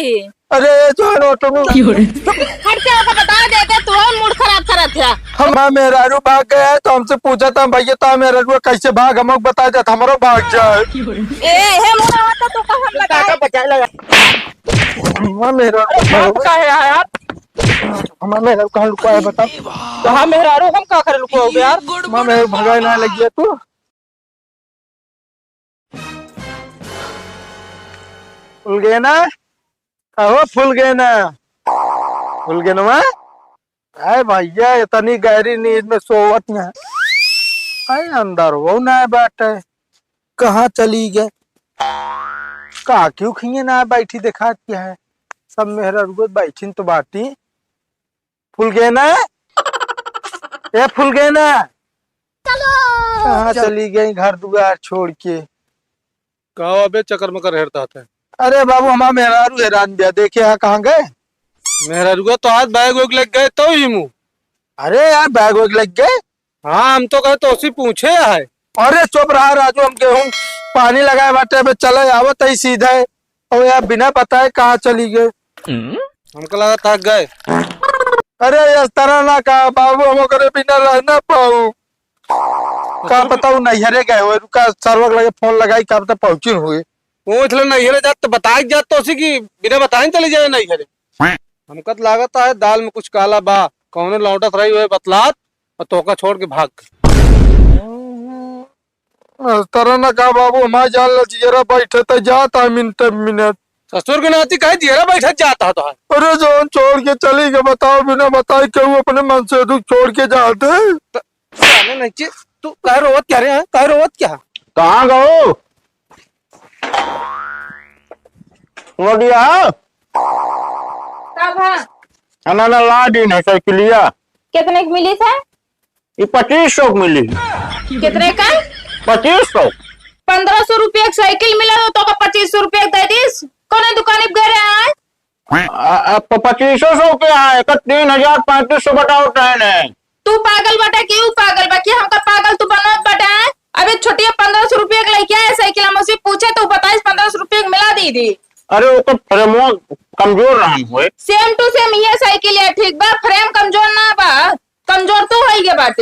ही। अरे जो ऑटो में हट से होकर बता देते तू मूड खराब करत है। हम मेहरारू भाग गया है तो हमसे पूछा था भैया तो मेहरारू कैसे भाग हम बता जाता हमारो भाग जाए। ए हे मोरा तो तू का हम बता बचा लगा मेहरारू का है यार। हमारा मेहरारू कहाँ लुका है बता। कहाँ मेहरारू हम का करे लुको हो गया यार। माँ मेहरारू भगाए ना लगी है तू। फुल गए ना अहो फुल गए ना फुल गए ना अरे भैया इतनी गहरी नींद में सोवत में अरे अंदर वो ना बैठे कहाँ चली गए कहा क्यों खिए ना बैठी देखा क्या है सब मेहरारू बैठी तो बाटी फुल गए ना ये फुल गए ना कहाँ चली गई घर दुआर छोड़ के। कहा अबे चक्कर मकर हेरता था। अरे बाबू हमारा मेहरारू हैरान दिया देखे यहाँ कहाँ गए। मेहरारू तो आज बैग वैग लग गए तो ही मुँह। अरे यार बैग वैग लग गए। हाँ हम तो कहे तो उसी पूछे है। अरे चुप रहा राजू हम गेहूं पानी लगाए बाटे में चले आवत ही सीधे और यार बिना बताए कहाँ चली गए। हमको लगा थक गए। अरे इस तरह ना कहा बाबू हम करे बिना रह ना पाऊ का बताऊ नैहरे गए हुए रुका सर्वक लगे फोन लगाई कब तक पहुंची हुए पूछ लो नहीं जात तो बताई जात तो उसी की बिना बताए चले जाए नहीं हरे। हमको तो लागत है दाल में कुछ काला बा कौन लौटत रही हुए बतलात और तोका छोड़ के भाग इस तरह ना कहा बाबू हमारे जान लजीरा बैठे तो जाता मिनट मिनट ससुर के नाती कहे जीरा बैठा जाता तो है। अरे जोन छोड़ के चली गए बताओ बिना बताए क्यों अपने मन से दुख छोड़ के जाते नहीं चाहिए तू कह रोवत क्या रे हैं कह रोवत क्या कहाँ गो दिया कब है ना ला दी नहीं साइकिलिया कितने की मिली है? ये 2500 मिली। कितने का? 2500 1500 रुपया की साइकिल मिला तो का 2500 रुपया दे दीस कौन दुकान पे गए हैं 2500 के है 3500 बताओ ट्रेन है। तू पागल बटा क्यों पागल बाकी हमका पागल तू बनत बटा है। अबे छोटिया 1500 रुपया का लेके आया साइकिल हम उसे पूछे तो 1500 रुपया मिला दी। अरे वो तो फ्रेमो कमजोर रहा हुए सेम टू सेम ये साइकिल है ठीक बा फ्रेम कमजोर ना बा कमजोर तो है ये बात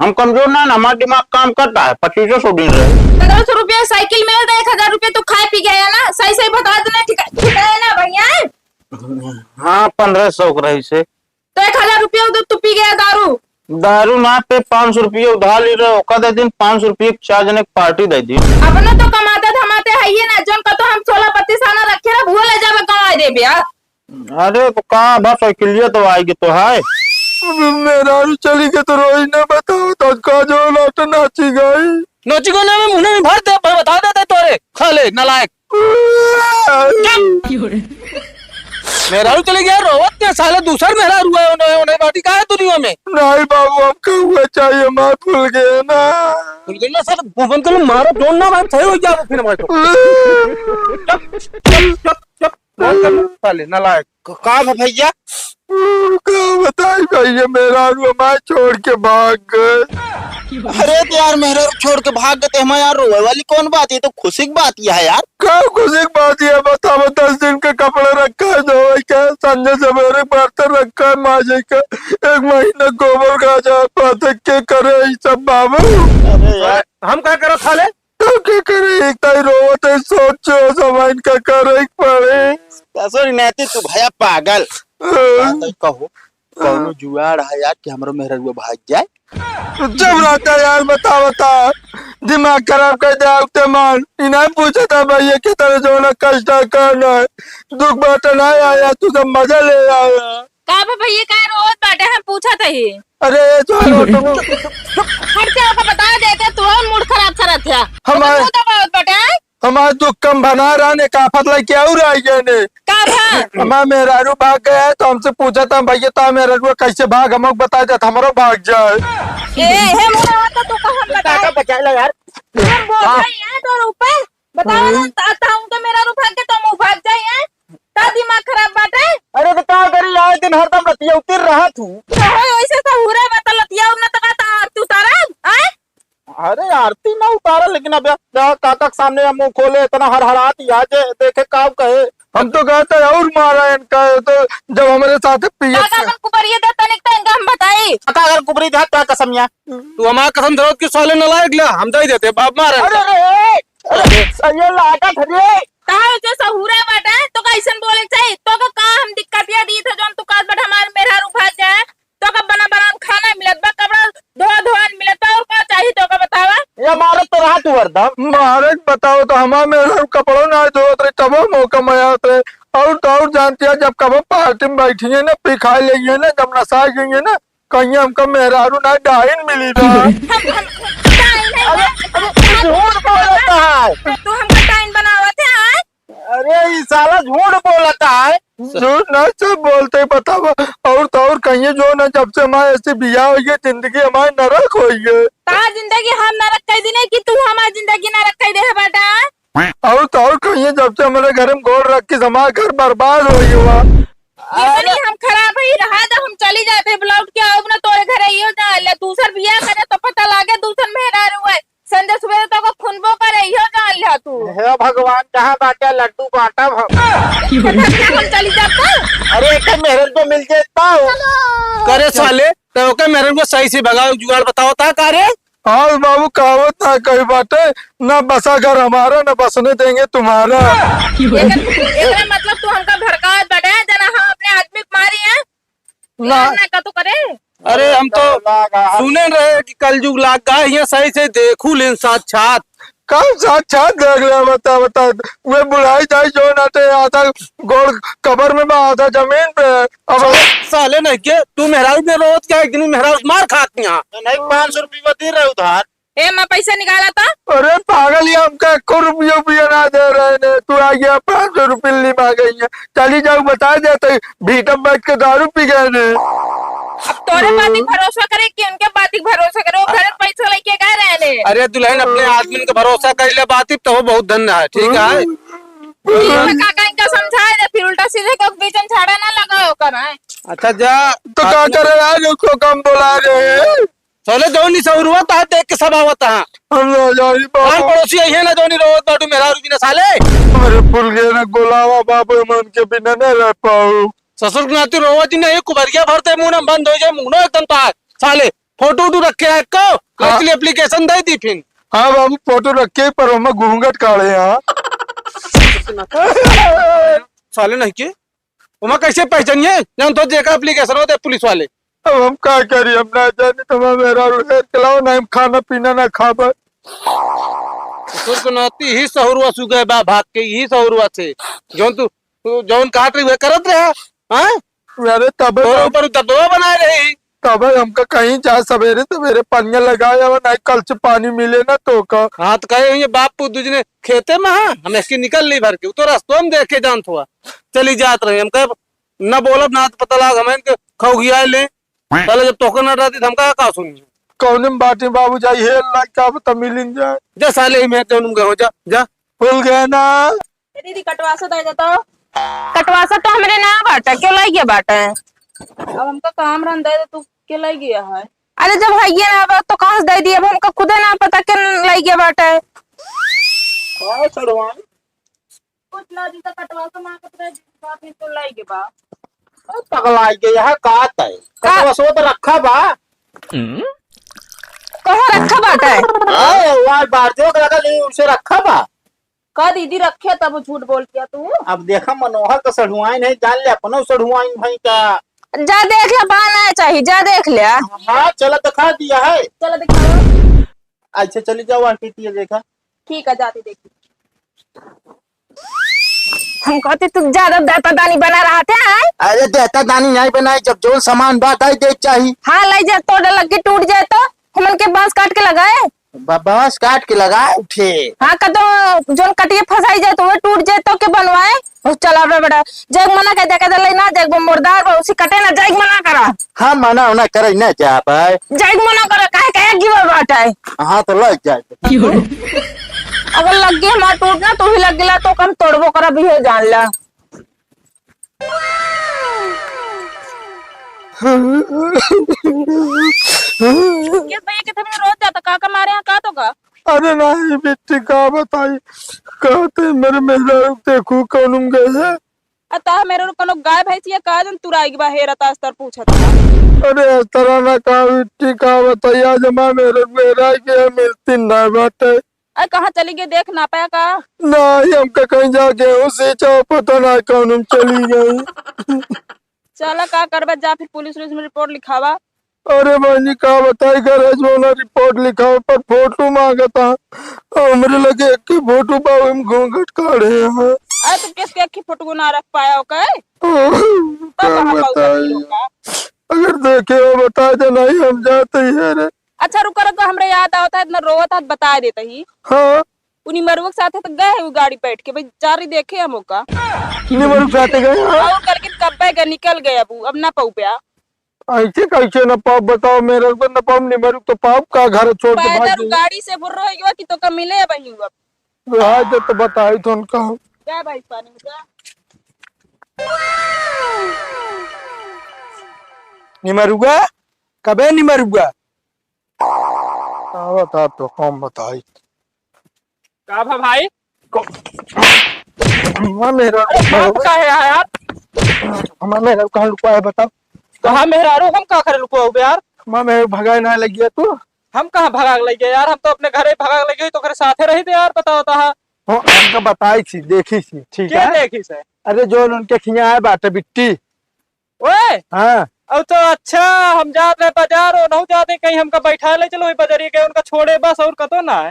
हम कमजोर ना हमारा दिमाग काम करता है 2500 दिन रहे 1500 रुपया साइकिल में 1000 रुपया तू खाए पी गया ना सही सही बता देना ठीक है ना भैया। हाँ 1500 रही से तो 1000 रुपया तू पी गया दारू ना पे 500 रुपये उधार ले रहे हो दे दिन 500 रुपये 4 जने की पार्टी दे दी। अपने तो कमाते धमाते है ये ना जन का तो हम 16-32 आना रखे ना भूल जावे कमा दे बिया। अरे तो कहाँ बस साइकिलिया तो आएगी तो है मेहरारू चली गई तो रोई ना बताओ तो का जो लौट नाची गई नोची को ना मुंह में भर दे बता देते तोरे खा ले नालायक। मेहरारू चले गया रोवत क्या साले दूसर मेहरारू है उन्हें बाटी का है दुनिया में। नहीं बाबू हमको हुआ चाहिए माँ भूल गए ना भूल गए ना सर भूबन को मारो जोन ना मैं सही हो जाओ फिर मैं तो चुप साले नालायक का भैया बताई भैया मेहरारू हमारे छोड़ के भाग गए। अरे तो यार मेहरारू छोड़ के भाग गए हमारे यार रोए वाली कौन बात है तो खुशी की बात यह है यार क्या खुशी की बात है बताओ 10 दिन के कपड़े रखा है धोए का संजय सवेरे बर्तन रखा है माजे का 1 महीना गोबर गाजा पाते के करे सब बाबू। अरे यार हम क्या करो साले तो क्या करे एक ताई रोवत है सोचो समय इनका करे पड़े सॉरी नहीं तू भैया पागल कहो कौनो जुआड़ है यार कि हमारा मेहरारू भाग जाए जब रहता यार बता दिमाग खराब कर दे मान इन्हें पूछा था भैया की तरह जो ना कष्ट करना है दुख बात नहीं आया तू सब मजा ले आया का भैया का रोज बाटे हम पूछा था ही। अरे जो हट से होकर बता देते तू मूड खराब करत है हमारे बटा हमारे दुख कम बना रहा ने काफत लाई क्या रहा है ने का भा हमारा मेहरारू भाग गया है तो हमसे पूछा था भैया तो मेहरारू कैसे भाग हम बता जाता हमारा भाग जाए। ए हे मोरा तो तू का हम बता बचा ले यार हम बोल रही है तो ऊपर बताओ ना आता हूं तो मेरा भाग के तुम भाग जाए ता दिमाग खराब बाटे। अरे तो क्या करी आए दिन हरदम रतिया उतर रहा तू वैसे तो हुरे बतलतिया उन तक तू तारा हैं। अरे आरती ना उतारा लेकिन अब काका के सामने मुंह खोले इतना हरहरा दिया जे देखे का कहे। हम तो कहते और मारा इनका तो जब हमारे साथ पिए काका अपन कुबरिया दे तनिक त इनका हम बताई। काका अगर कुबरी था तो कसमिया तू हमारा कसम जरूरत की साले न लायक ला हम दे देते बाप मारे। अरे ये लागत रे कहा उसे सहुरा बाटा तो कैसन बोले चाहिए तो का हम दिक्कतिया दी थे जोन तू कास बट हमार मेहरा रुफा जाए तो का बना बना खाना मिलत बा कपड़ा धोआ धोआ मिलत बा और का चाहिए तो का बतावा। ये मारो तो रहा तू हरदम। महाराज बताओ तो हमारे मेरे कपड़ों ना धोत रहे तब मौका मयात रहे और जानती है जब कब पार्टी में बैठी है ना पिखा लेंगे ना जब नशा गई ना कहीं हमका मेहरारू ना डाइन मिली ना। झूठ बोलता है। तू हमका टाइम बनावत है आज। अरे ये साला झूठ बोलता है। झूठ ना सब बोलते बताओ और तो और कहीं जो ना जब से हमारे ऐसी बिया हुई है जिंदगी हमारी नरक हुई है। ता जिंदगी हम नरक कह दी नहीं कि तू हमारी जिंदगी नरक कह दे है बेटा। और तो और कहीं जब से हमारे घर में गोड़ रख के हमारा घर बर्बाद हो गया। ये हम खराब ही रहा तो हम चली जाते ब्लाउट के आओ ना तोरे घर आइयो जा दूसर बिया करे तो पता लागे दूसर मेहरा रुए संजय सुबह तो को खुनबो करे इहो जान ले तू। हे भगवान कहाँ बाटे लड्डू बांटा हम चली जाता। अरे एक मेहरन पे मिल जाता करे साले तो के मेरे को सही से भगाओ जुगाड़ बताओ था करे। हाँ बाबू कहावत ना कही बाटे ना बसा घर हमारा ना बसने देंगे तुम्हारा। एकरा मतलब तू हमका भड़कावत बटे जना हम अपने आदमी को मारी है ना का तो करे। अरे हम तो सुने रहे कि कल जुग लाग गया ये सही से देखू लेन साक्षात कब साक्षात देख रहे बता बता वे बुढ़ाई जाए जो नाते आधा गोड़ कबर में बा आधा जमीन पे अब साले नहीं के तू मेहरारू में रोज क्या एक दिन मेहरारू मार खाती यहाँ नहीं 500 रुपये दे रहे उधार। ए मैं पैसा निकाला था। अरे पागल ये हमका 1 रुपया ना दे रहे ने तू आ गया 500 रुपये ली मांग गई है चली जाओ बता देते भीटम बैठ के दारू पी गए ने। अब तोरे बाती भरोसा करे कि उनके बाती भरोसा करे वो घर पैसा लेके गए रहने। अरे दुल्हन अपने आदमी का भरोसा कर ले बात तो वो बहुत धन्य है ठीक है। काका इनका समझाए दे फिर उल्टा सीधे को बीच में झाड़ा ना लगाओ कर। अच्छा जा तो क्या करे यार उसको कम बुला रहे चले जो नहीं सौर हुआ था देख के सब आवता है हम कौन पड़ोसी है ना जो नहीं रोज बाटू मेहरारू बिना साले। अरे फुल गए ना गोलावा बाबू मैं उनके बिना नहीं रह पाऊ। ससुर नाती रोवा जी ने कुबरिया भरते मुंह ना बंद हो जाए मुंह एकदम तार साले फोटो वोटो रखे है को इसलिए एप्लीकेशन दे दी फिर। हाँ बाबू फोटो रखे पर हम घूंघट काढ़े यहाँ साले नहीं के उमा कैसे पहचानिए जब तो जेका एप्लीकेशन होते पुलिस वाले। अब हम क्या करिए हम ना जाने तो मेरा चलाओ ना हम खाना पीना ना खा पाए। ससुर को नाती ही सहुरुआ सुगए बा भाग के ही सहुरुआ से जौन तू जौन काट रही करत रहा हाँ मेरे तब ऊपर दबदबा बनाए रही तब हमका कहीं जा सवेरे सवेरे पनिया लगाया हुआ नहीं कल से पानी मिले ना तो का हाँ तो कहे ये बाप पुद्दू ने खेते में हाँ हम इसकी निकल ली भर के तो रास्तों में देखे जानत हुआ चली जात रही हम कह न बोलब ना तो पता लगा हमें खौगिया ले पहले जब तोकर न रहती हमका का सुनी कौन में बाटी बाबू जाई हे अल्लाह क्या बता मिलिन जाए जा साले ही मैं जौन गए हो जा जा भूल गए ना। दीदी कटवासा दे देता कटवासा तो हमरे ना बाटा क्यों लाई गया बाटा अब हमका काम रंदा है तू क्यों लाई गया है। अरे जब है ना अब तो कहां से दे दिया अब हमका खुद ना पता क्यों लाई गया बाटा है। हां सड़वान कुछ ना दी तो कटवासा मां कतरे बात ही तो लाई गया बा पगला के यह काट है कटवा सो तो रखा बा कहां रखा बाटा है। हां वार बार जो लगा ले उसे रखा बा का दीदी रखे तब झूठ बोल किया तू। अब देखा मनोहर का सड़ुआइन है जान ले अपनो सड़ुआइन भाई का जा देख ले बाना चाहिए जा देख ले। हाँ चला दिखा दिया है चलो दिखाओ। अच्छा चली जाओ आंटी देखा ठीक है जाती देखी। हम कहते तू ज्यादा दाता दानी बना रहा था। अरे देता दानी नहीं बनाई जब जो सामान बात आई देख चाहिए। हाँ लाई जाए तो लग के टूट जाए तो हमन के बांस काट के लगाए बांस काट के लगाए उठे। हाँ कदो जो कटिए फंसाई जाए तो वो टूट जाए तो के बनवाए चला बड़ा जग मना कह दे लेना जग मुर्दार उसी कटे ना जग मना करा। हाँ मना उना करे ना जा पाए जग मना करा काहे कहे गिवा बात है। हाँ तो लग जाए अगर लग गया हमारा टूटना तो ही लग गया तो कम तोड़बो करा भी है जान ला। भैया के तुमने रोज जाता काका मारे यहाँ का तो का अरे नहीं बेटी का बताई कहते मेरे मेहरा देखू कौन गए है। अतः मेरे कोनो गाय भैंस या का जन तुराई बा हेरा तास्तर पूछत अरे इस तरह ना कहा बेटी का बताइया जमा मेरे मेरा के मिलती ना बाटे। अरे कहाँ चली गई देख ना पाया का? नहीं हमका कहीं जाके उसे चाहो पता ना कौन हम चली गई। चला का करबा जा फिर पुलिस में रिपोर्ट लिखावा। अरे बहनी का बताई गरज वाला रिपोर्ट लिखा पर फोटो मांगा था हमरे लगे एक फोटो पाओ हम घूंघट काढ़े हैं। अरे तुम किसके अखी फोटो ना रख पाया हो का? क्या बताई अगर देखे हो बता दे नहीं हम जाते ही है रे। अच्छा रुका रुका हमरे याद आता है इतना रोवत था बता देता ही। हाँ उन्हीं मरुआ के साथ तो गए वो गाड़ी बैठ के भाई चारी देखे हम का निमर जाते गए और करके कब गए निकल गए अब ना पाऊ प्या ऐसे कैसे न पाप बताओ मेरे को न पाप निमर तो पाप का घर छोड़ के भाग पैदल गाड़ी से बुर्रो हो कि तो का मिले वही अब गए आज तो बताई तो उनका क्या भाई पानी में जा। निमरुआ कबे निमरुआ बता तो कौन बताई का भाई मेरा का है यार? मेरा कहाँ लुका है बताओ। कहा मेहरारू हम का करे लुको यार? मेरे भगाए ना लगी है तू। हम कहाँ भगाग लग गए यार? हम तो अपने घरे भगाग लगी तो घर साथे रही थे यार। बताओ ता हमको बताई थी देखी थी ठीक क्या है। देखी से? अरे जो उनके खिया है बाटे बिट्टी। ओए हाँ अब तो अच्छा हम जाते रहे बाजार और नहीं जाते कहीं हमका बैठा ले चलो बाजारी के उनका छोड़े बस और कतो ना है।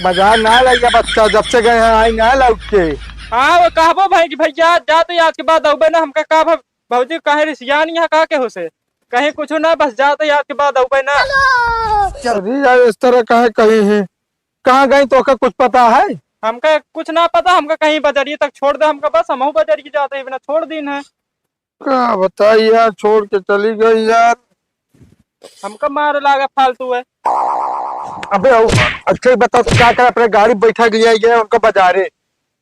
बाजार ना लग गया बच्चा जब से गए हैं आई ना लौट के। हाँ वो कहबो भाई कि भैया जाते आज के बाद अबे ना हमका का भौजी कहे रिसिया नहीं है का के हो से कहीं कुछ ना बस जाते आज के बाद अबे ना। अरे यार इस तरह कहे कहीं है कहाँ गई तो का कुछ पता है? हमका कुछ ना पता हमका कहीं बाजारी तक छोड़ दे हमका बस हम बाजारी जाते ही बिना छोड़ दिन है। क्या बताई यार छोड़ के चली गई यार। हमका मार लागा फालतू है। अबे अच्छा बताओ क्या कर अपने गाड़ी बैठा गया उनका बाजारे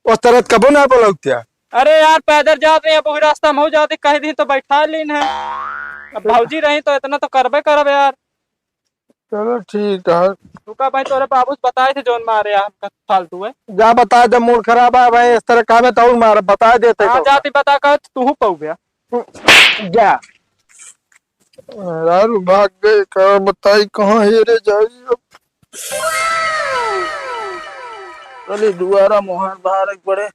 उस तरह कबो ना बोलौतिया। अरे यार पैदल जाते हैं वही रास्ता में हो जाते कहीं दिन तो बैठा लीन है। अब भौजी रही तो इतना तो करबे करब यार। चलो ठीक है रुका भाई तोरे बाबू बताए थे जोन मारे यार हमका फालतू है। जा बता दे मूड खराब है भाई इस तरह कहा बताऊ मार बता देते हाँ तो। जाती बता कर तू पाऊ गया जा यार भाग गए क्या बताई कहाँ हेरे जाई अब। चलिए दोबारा मोहन बाहर पड़े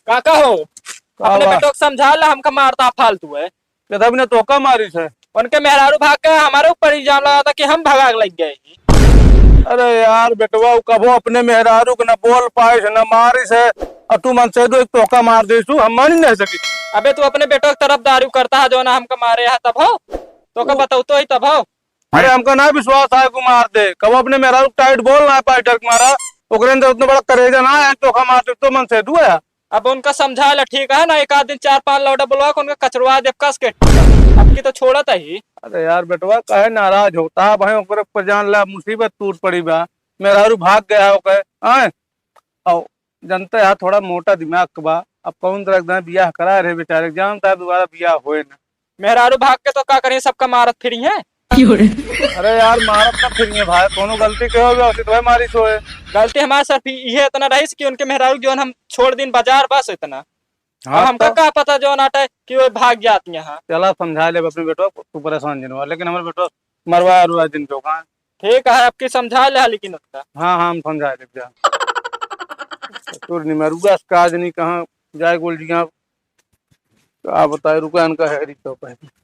काका हो अपने बेटो को समझा ला हमका मारता फालतू है। कदम ने तोका मारी से उनके मेहरारू भाग के हमारे ऊपर इल्जाम लगा था कि हम भगाग लग गए। अरे यार बेटवा कबो अपने मेहरारू के न बोल पाए न मारी से और तू मन से दो एक तोका मार दे हम मान ही नहीं सकी। अबे तू अपने बेटो की तरफ दारू करता है जो ना हमका मारे है तब हो तो का बताऊ तो ही तब हो। अरे हमको ना विश्वास है को मार दे कबो अपने मेहरारू टाइट बोल ना पाए डर मारा ओकरे अंदर उतना बड़ा करेगा ना है तोका मार दे तो मन से दू है। अब उनका समझा ला ठीक है ना एक आध दिन 4-5 लौटा बुलवा के उनका कचरवा दे कस के अब की तो छोड़ा था ही। अरे यार बेटवा कहे नाराज होता है भाई ओकरे पर जान ला मुसीबत टूट पड़ी बा मेहरारू भाग गया हो कहे आए और जनता है थोड़ा मोटा दिमाग का बा अब कौन तरह बियाह करा रहे बेचारे जानता है दोबारा बियाह होए ना। मेहरारू भाग के तो क्या करें सबका मारत फिरी है। अरे यार मारत ना फिर भाई कोनो गलती के हो तो भाई मारी सोए। गलती हमारे सर ये इतना रही कि उनके मेहरारू जो हम छोड़ दिन बाजार बस इतना हाँ हमका क्या पता जो नाटा कि वो भाग जाती यहाँ। चला समझा ले अपने बेटो तू परेशान जिनवा लेकिन हमारे बेटो मरवा रुआ दिन को कहाँ। ठीक है आपकी समझा ले लेकिन उसका हाँ हाँ हम समझा ले तू मरुआ काज नहीं कहाँ जाए गोल जी आप बताए रुका इनका है तो पहले